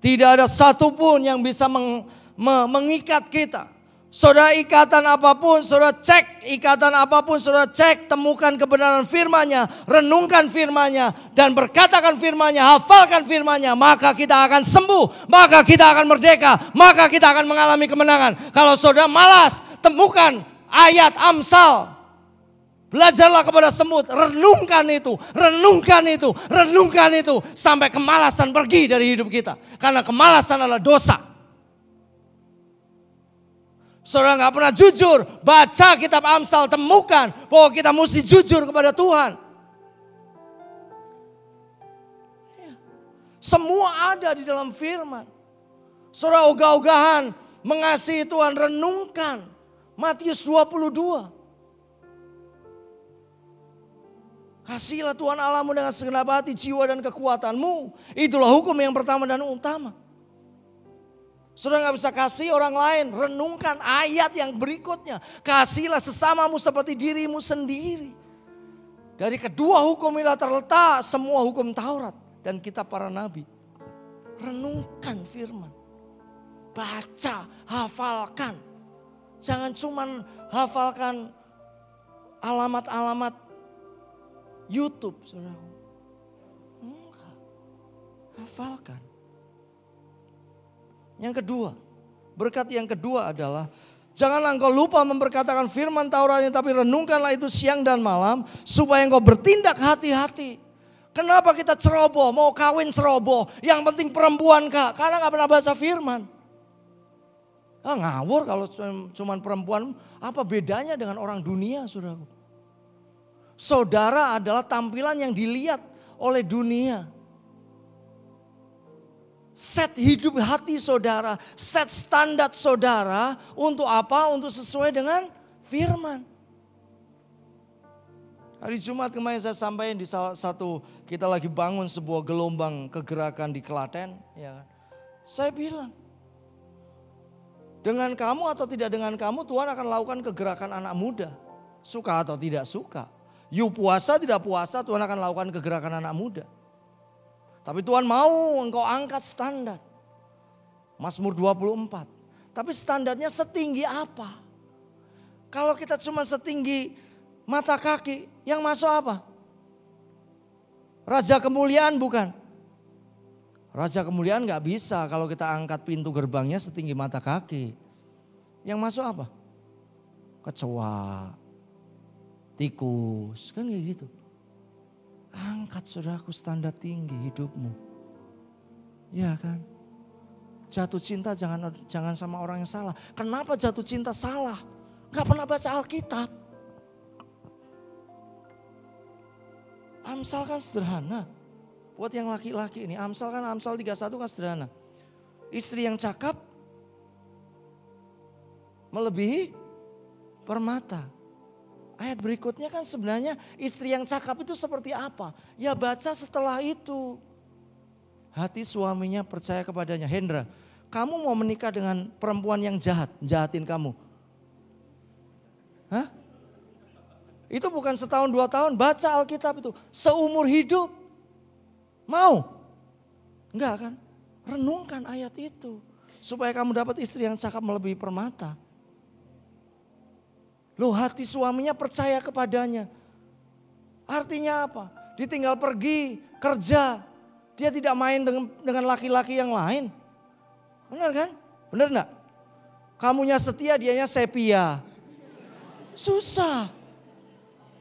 Tidak ada satupun yang bisa mengikat kita. Saudara ikatan apapun, saudara cek ikatan apapun, saudara cek, temukan kebenaran firman-Nya, renungkan firman-Nya, dan berkatakan firman-Nya, hafalkan firman-Nya, maka kita akan sembuh, maka kita akan merdeka, maka kita akan mengalami kemenangan. Kalau saudara malas, temukan ayat Amsal, belajarlah kepada semut, renungkan itu, renungkan itu, renungkan itu, sampai kemalasan pergi dari hidup kita. Karena kemalasan adalah dosa. Saudara gak pernah jujur, baca kitab Amsal, temukan bahwa kita mesti jujur kepada Tuhan. Semua ada di dalam firman. Saudara ogah-ogahan mengasihi Tuhan, renungkan Matius 22. Kasihilah Tuhan Allahmu dengan segenap hati, jiwa dan kekuatanmu. Itulah hukum yang pertama dan utama. Saudara gak bisa kasih orang lain, renungkan ayat yang berikutnya. Kasihilah sesamamu seperti dirimu sendiri. Dari kedua hukum ini terletak semua hukum Taurat dan kitab para nabi. Renungkan firman. Baca, hafalkan. Jangan cuma hafalkan alamat-alamat YouTube, saudara. Enggak. Hafalkan. Yang kedua, berkat yang kedua adalah janganlah engkau lupa memperkatakan firman Tauratnya, tapi renungkanlah itu siang dan malam supaya engkau bertindak hati-hati. Kenapa kita ceroboh, mau kawin ceroboh, yang penting perempuan kak, karena gak pernah baca firman. Ngawur kalau cuma perempuan, apa bedanya dengan orang dunia, saudaraku? Saudara adalah tampilan yang dilihat oleh dunia. Set hidup hati saudara, set standar saudara untuk apa? Untuk sesuai dengan firman. Hari Jumat kemarin saya sampaikan di salah satu, kita lagi bangun sebuah gelombang kegerakan di Klaten. Ya. Saya bilang, dengan kamu atau tidak dengan kamu, Tuhan akan lakukan kegerakan anak muda. Suka atau tidak suka. You puasa tidak puasa, Tuhan akan lakukan kegerakan anak muda. Tapi Tuhan mau engkau angkat standar. Mazmur 24. Tapi standarnya setinggi apa? Kalau kita cuma setinggi mata kaki, yang masuk apa? Raja kemuliaan bukan? Raja kemuliaan gak bisa kalau kita angkat pintu gerbangnya setinggi mata kaki. Yang masuk apa? Kecoa, tikus, kan kayak gitu. Angkat saudaraku standar tinggi hidupmu. Ya kan? Jatuh cinta jangan sama orang yang salah. Kenapa jatuh cinta salah? Gak pernah baca Alkitab. Amsal kan sederhana. Buat yang laki-laki ini, Amsal 31 kan sederhana. Istri yang cakap melebihi permata. Ayat berikutnya kan sebenarnya istri yang cakap itu seperti apa? Ya baca setelah itu. Hati suaminya percaya kepadanya. Hendra, kamu mau menikah dengan perempuan yang jahatin kamu? Hah? Itu bukan setahun 2 tahun, baca Alkitab itu. Seumur hidup. Mau? Enggak kan? Renungkan ayat itu. Supaya kamu dapat istri yang cakap melebihi permata. Loh, hati suaminya percaya kepadanya. Artinya apa? Ditinggal pergi, kerja. Dia tidak main dengan laki-laki yang lain. Benar kan? Benar enggak? Kamunya setia, dianya sepia. Susah.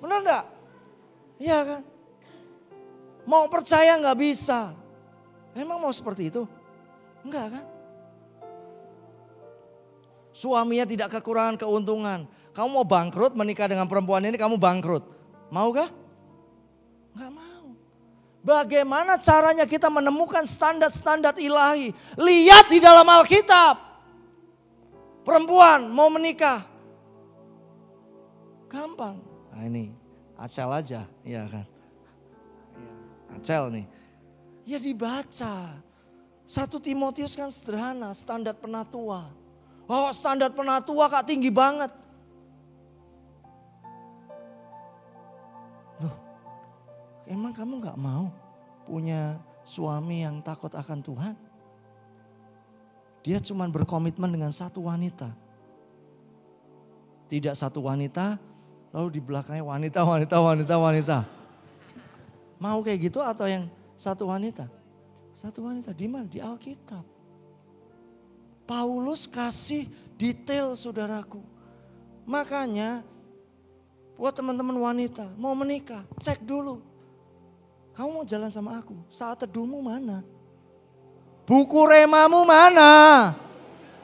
Benar enggak? Iya kan? Mau percaya nggak bisa. Emang mau seperti itu? Enggak kan? Suaminya tidak kekurangan keuntungan. Kamu mau bangkrut menikah dengan perempuan ini, kamu bangkrut. Mau kah? Enggak mau. Bagaimana caranya kita menemukan standar-standar ilahi? Lihat di dalam Alkitab. Perempuan mau menikah. Gampang. Nah ini acel aja, ya kan. Acel nih. Ya dibaca. 1 Timotius kan sederhana, standar penatua. Oh standar penatua Kak tinggi banget. Loh, emang kamu gak mau punya suami yang takut akan Tuhan? Dia cuma berkomitmen dengan satu wanita. Tidak satu wanita, lalu di belakangnya wanita. Mau kayak gitu atau yang satu wanita? Satu wanita di mana? Di Alkitab. Paulus kasih detail saudaraku. Makanya buat teman-teman wanita mau menikah, cek dulu. Kamu mau jalan sama aku, saat teduhmu mana? Buku remamu mana?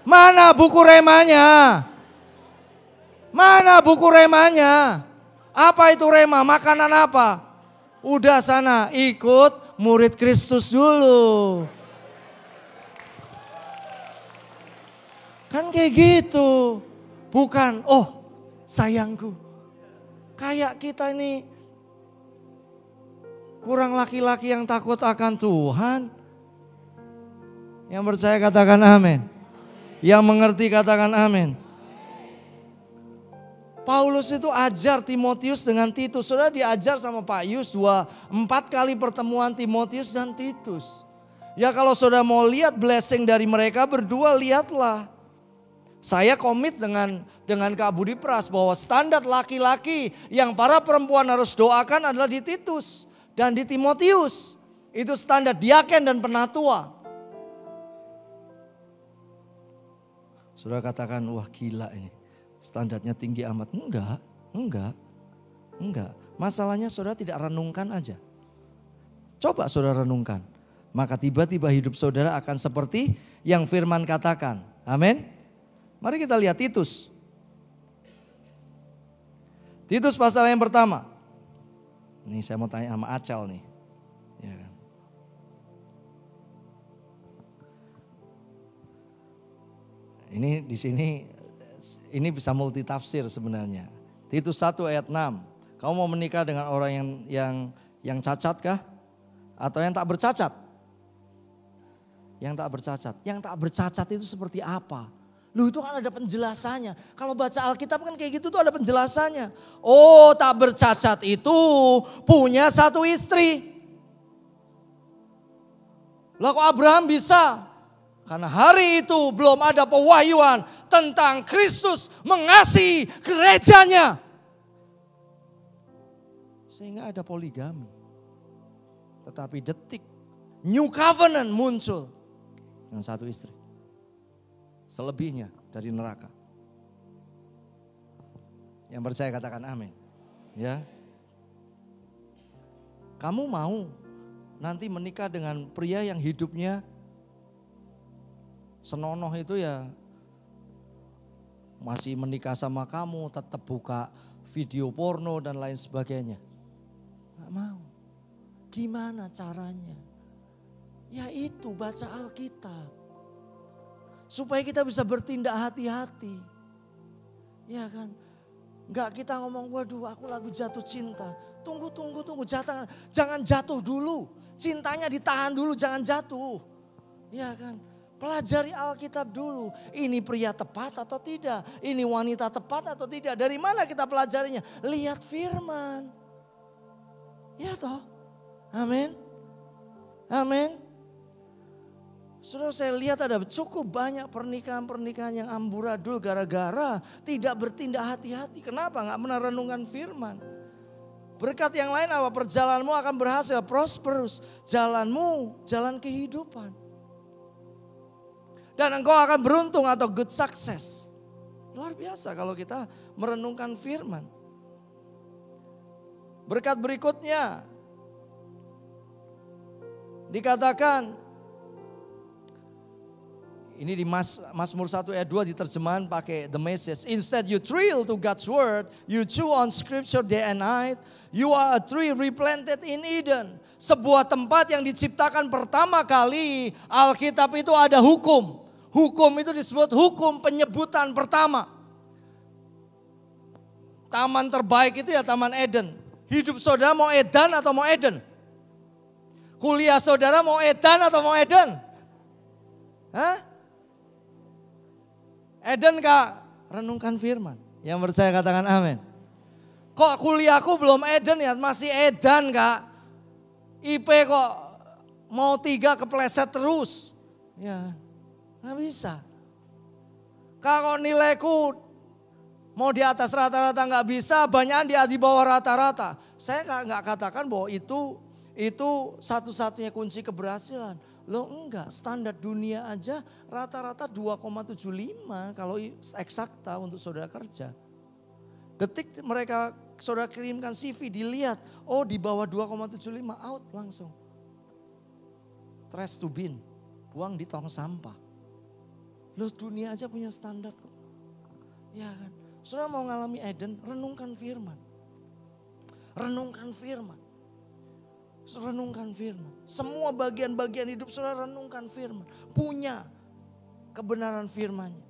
Mana buku remanya? Mana buku remanya? Apa itu rema? Makanan apa? Udah sana ikut murid Kristus dulu. Kan kayak gitu. Bukan, oh sayangku. Kayak kita ini kurang laki-laki yang takut akan Tuhan. Yang percaya katakan amin. Yang mengerti katakan amin. Paulus itu ajar Timotius dengan Titus. Saudara diajar sama Pak Yus 4 kali pertemuan Timotius dan Titus. Ya kalau saudara mau lihat blessing dari mereka berdua, lihatlah. Saya komit dengan Kak Budi Pras bahwa standar laki-laki yang para perempuan harus doakan adalah di Titus dan di Timotius. Itu standar diaken dan penatua. Saudara katakan, wah gila ini. Standarnya tinggi amat. Enggak. Masalahnya saudara tidak renungkan aja. Coba saudara renungkan. Maka tiba-tiba hidup saudara akan seperti yang firman katakan. Amin. Mari kita lihat Titus. Titus pasal yang pertama. Nih saya mau tanya sama Acel nih. Ya kan? Ini di sini ini bisa multi tafsir sebenarnya. Titus 1 ayat 6. Kamu mau menikah dengan orang yang cacat kah? Atau yang tak bercacat? Yang tak bercacat. Yang tak bercacat itu seperti apa? Loh itu kan ada penjelasannya. Kalau baca Alkitab kan kayak gitu tuh ada penjelasannya. Oh tak bercacat itu punya satu istri. Lah kok Abraham bisa? Karena hari itu belum ada pewahyuan tentang Kristus mengasihi gerejanya. Sehingga ada poligami. Tetapi detik New Covenant muncul dengan satu istri. Selebihnya dari neraka. Yang percaya katakan amin. Ya. Kamu mau nanti menikah dengan pria yang hidupnya senonoh itu ya masih menikah sama kamu, tetap buka video porno dan lain sebagainya. Gak mau. Gimana caranya? Ya itu baca Alkitab. Supaya kita bisa bertindak hati-hati. Ya kan? Enggak kita ngomong, waduh aku lagi jatuh cinta. Tunggu. Jangan jatuh dulu. Cintanya ditahan dulu, jangan jatuh. Ya kan? Pelajari Alkitab dulu. Ini pria tepat atau tidak? Ini wanita tepat atau tidak? Dari mana kita pelajarinya? Lihat firman. Ya toh? Amin. Amin. Saudara saya lihat ada cukup banyak pernikahan-pernikahan yang amburadul gara-gara tidak bertindak hati-hati. Kenapa? Gak pernah renungan firman. Berkat yang lain apa? Perjalananmu akan berhasil, prosperous. Jalanmu, jalan kehidupan. Dan engkau akan beruntung atau good success. Luar biasa kalau kita merenungkan firman. Berkat berikutnya dikatakan, ini di Mazmur 1 ayat 2 diterjemahan pakai The Message. Instead you thrill to God's word, you chew on scripture day and night. You are a tree replanted in Eden. Sebuah tempat yang diciptakan pertama kali, Alkitab itu ada hukum. Hukum itu disebut hukum penyebutan pertama. Taman terbaik itu ya Taman Eden. Hidup saudara mau Edan atau mau Eden? Kuliah saudara mau Edan atau mau Eden? Hah? Eden Kak, renungkan firman. Yang percaya katakan amin. Kok kuliahku belum Eden ya, masih Edan Kak. IP kok mau 3 kepleset terus. Ya, gak bisa. Kak kok nilaiku mau di atas rata-rata gak bisa, banyak di bawah rata-rata. Saya gak katakan bahwa itu satu-satunya kunci keberhasilan. Loh enggak, standar dunia aja rata-rata 2,75 kalau eksakta untuk saudara kerja. Detik mereka saudara kirimkan CV, dilihat, oh di bawah 2,75 out langsung. Trash to bin, buang di tong sampah. Loh dunia aja punya standar kok. Ya kan, saudara mau ngalami Eden, renungkan firman. Renungkan firman. Renungkan firman. Semua bagian-bagian hidup saudara renungkan firman. Punya kebenaran firman-Nya.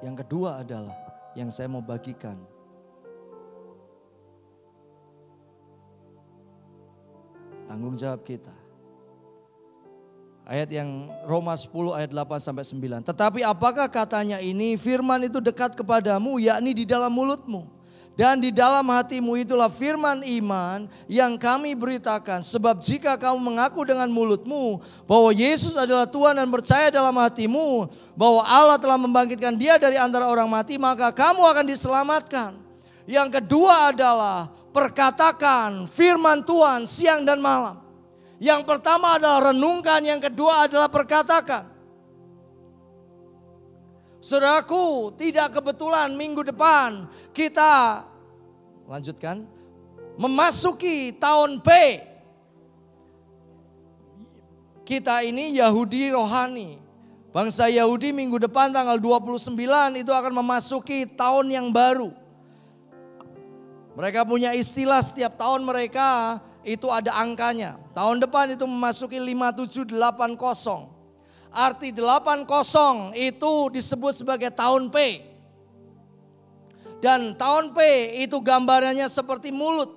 Yang kedua adalah yang saya mau bagikan. Tanggung jawab kita. Ayat yang Roma 10 ayat 8 sampai 9. Tetapi apakah katanya ini, firman itu dekat kepadamu, yakni di dalam mulutmu. Dan di dalam hatimu, itulah firman iman yang kami beritakan. Sebab jika kamu mengaku dengan mulutmu bahwa Yesus adalah Tuhan dan percaya dalam hatimu bahwa Allah telah membangkitkan Dia dari antara orang mati, maka kamu akan diselamatkan. Yang kedua adalah perkatakan firman Tuhan siang dan malam. Yang pertama adalah renungkan, yang kedua adalah perkatakan. Saudaraku, tidak kebetulan minggu depan kita lanjutkan memasuki tahun P. Kita ini Yahudi rohani. Bangsa Yahudi minggu depan tanggal 29 itu akan memasuki tahun yang baru. Mereka punya istilah, setiap tahun mereka itu ada angkanya. Tahun depan itu memasuki 5780. Arti 80 itu disebut sebagai tahun P. Dan tahun P itu gambarannya seperti mulut.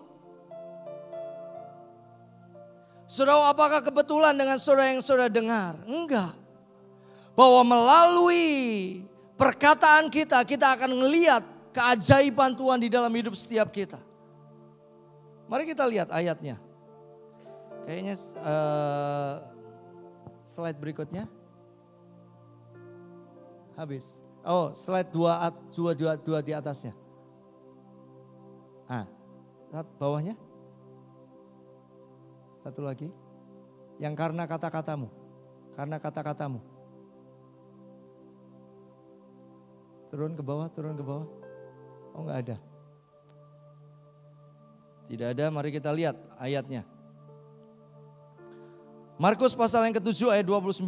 Saudara, apakah kebetulan dengan saudara yang saudara dengar? Enggak. Bahwa melalui perkataan kita akan melihat keajaiban Tuhan di dalam hidup setiap kita. Mari kita lihat ayatnya. Kayaknya slide berikutnya. Habis. Oh, slide 2 di atasnya. Bawahnya. Satu lagi. Yang karena kata-katamu. Karena kata-katamu. Turun ke bawah. Oh, enggak ada. Tidak ada, mari kita lihat ayatnya. Markus pasal yang ke-7 ayat 29.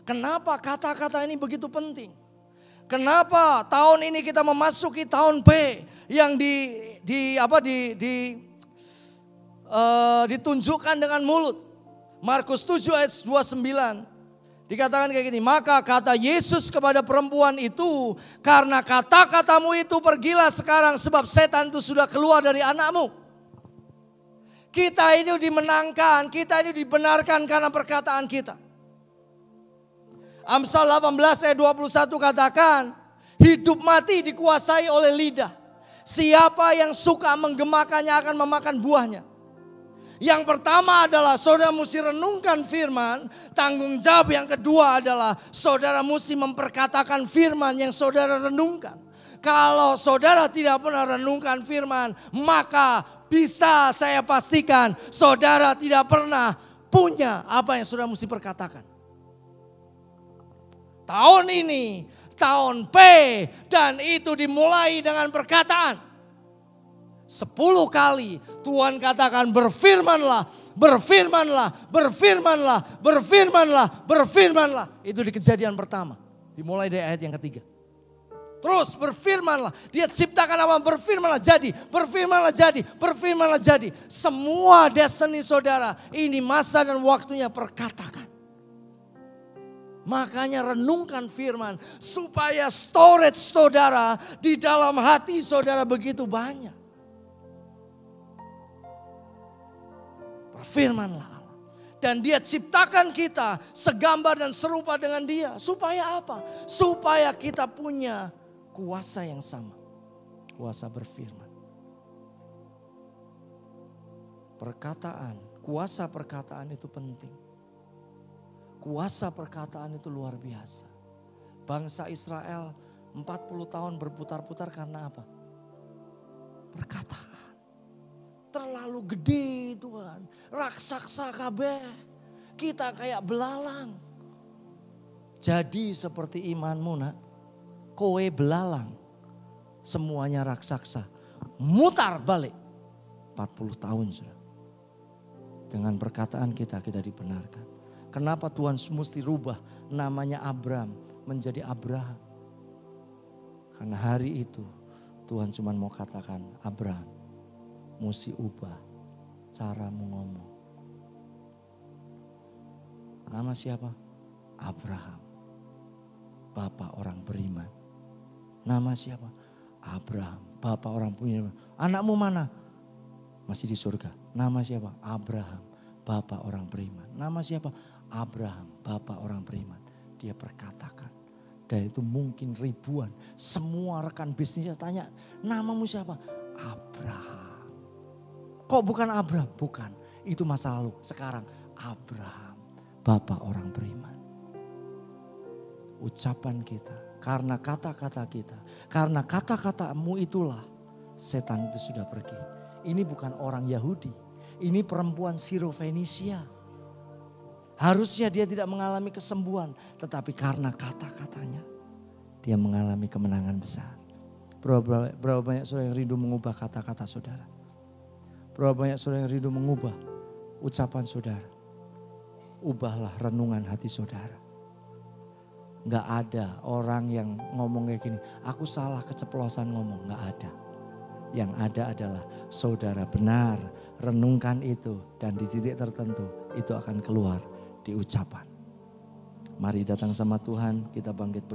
Kenapa kata-kata ini begitu penting? Kenapa tahun ini kita memasuki tahun P yang ditunjukkan dengan mulut? Markus 7 ayat 29. Dikatakan kayak gini, maka kata Yesus kepada perempuan itu, karena kata-katamu itu pergilah sekarang sebab setan itu sudah keluar dari anakmu. Kita ini dimenangkan, kita ini dibenarkan karena perkataan kita. Amsal 18 ayat 21 katakan, hidup mati dikuasai oleh lidah. Siapa yang suka menggemakannya akan memakan buahnya. Yang pertama adalah saudara mesti renungkan firman. Tanggung jawab yang kedua adalah saudara mesti memperkatakan firman yang saudara renungkan. Kalau saudara tidak pernah renungkan firman, maka bisa saya pastikan saudara tidak pernah punya apa yang saudara mesti perkatakan. Tahun ini, tahun P, dan itu dimulai dengan perkataan. 10 kali Tuhan katakan berfirmanlah, berfirmanlah, berfirmanlah, berfirmanlah, berfirmanlah. Itu di Kejadian pertama. Dimulai dari ayat yang ketiga. Terus berfirmanlah, dia ciptakan apa? Berfirmanlah jadi, berfirmanlah jadi, berfirmanlah jadi. Semua destiny saudara, ini masa dan waktunya perkatakan. Makanya renungkan firman supaya storage saudara di dalam hati saudara begitu banyak. Berfirmanlah Allah. Dan dia ciptakan kita segambar dan serupa dengan dia. Supaya apa? Supaya kita punya kuasa yang sama. Kuasa berfirman. Perkataan, kuasa perkataan itu penting. Kuasa perkataan itu luar biasa. Bangsa Israel 40 tahun berputar-putar karena apa? Perkataan. Terlalu gede Tuhan. Raksasa kabeh. Kita kayak belalang. Jadi seperti imanmu nak. Kowe belalang. Semuanya raksasa. Mutar balik. 40 tahun sudah. Dengan perkataan kita dibenarkan. Kenapa Tuhan mesti rubah namanya Abram menjadi Abraham? Karena hari itu Tuhan cuma mau katakan Abram. Mesti ubah caramu ngomong. Nama siapa? Abraham. Bapak orang beriman. Nama siapa? Abraham. Bapak orang punya. Anakmu mana? Masih di surga. Nama siapa? Abraham. Bapak orang beriman. Nama siapa? Abraham. Bapak orang beriman. Dia perkatakan. Dan itu mungkin ribuan. Semua rekan bisnisnya tanya. Namamu siapa? Abraham. Kok bukan Abraham? Bukan. Itu masa lalu. Sekarang Abraham. Bapak orang beriman. Ucapan kita. Karena kata-kata kita. Karena kata-katamu itulah setan itu sudah pergi. Ini bukan orang Yahudi. Ini perempuan Sirofenisia. Harusnya dia tidak mengalami kesembuhan. Tetapi karena kata-katanya dia mengalami kemenangan besar. Berapa banyak saudara yang rindu mengubah kata-kata saudara. Berapa banyak saudara yang rindu mengubah ucapan saudara. Ubahlah renungan hati saudara. Gak ada orang yang ngomong kayak gini, aku salah keceplosan ngomong, gak ada. Yang ada adalah saudara benar, renungkan itu dan di titik tertentu itu akan keluar di ucapan. Mari datang sama Tuhan, kita bangkit berdoa.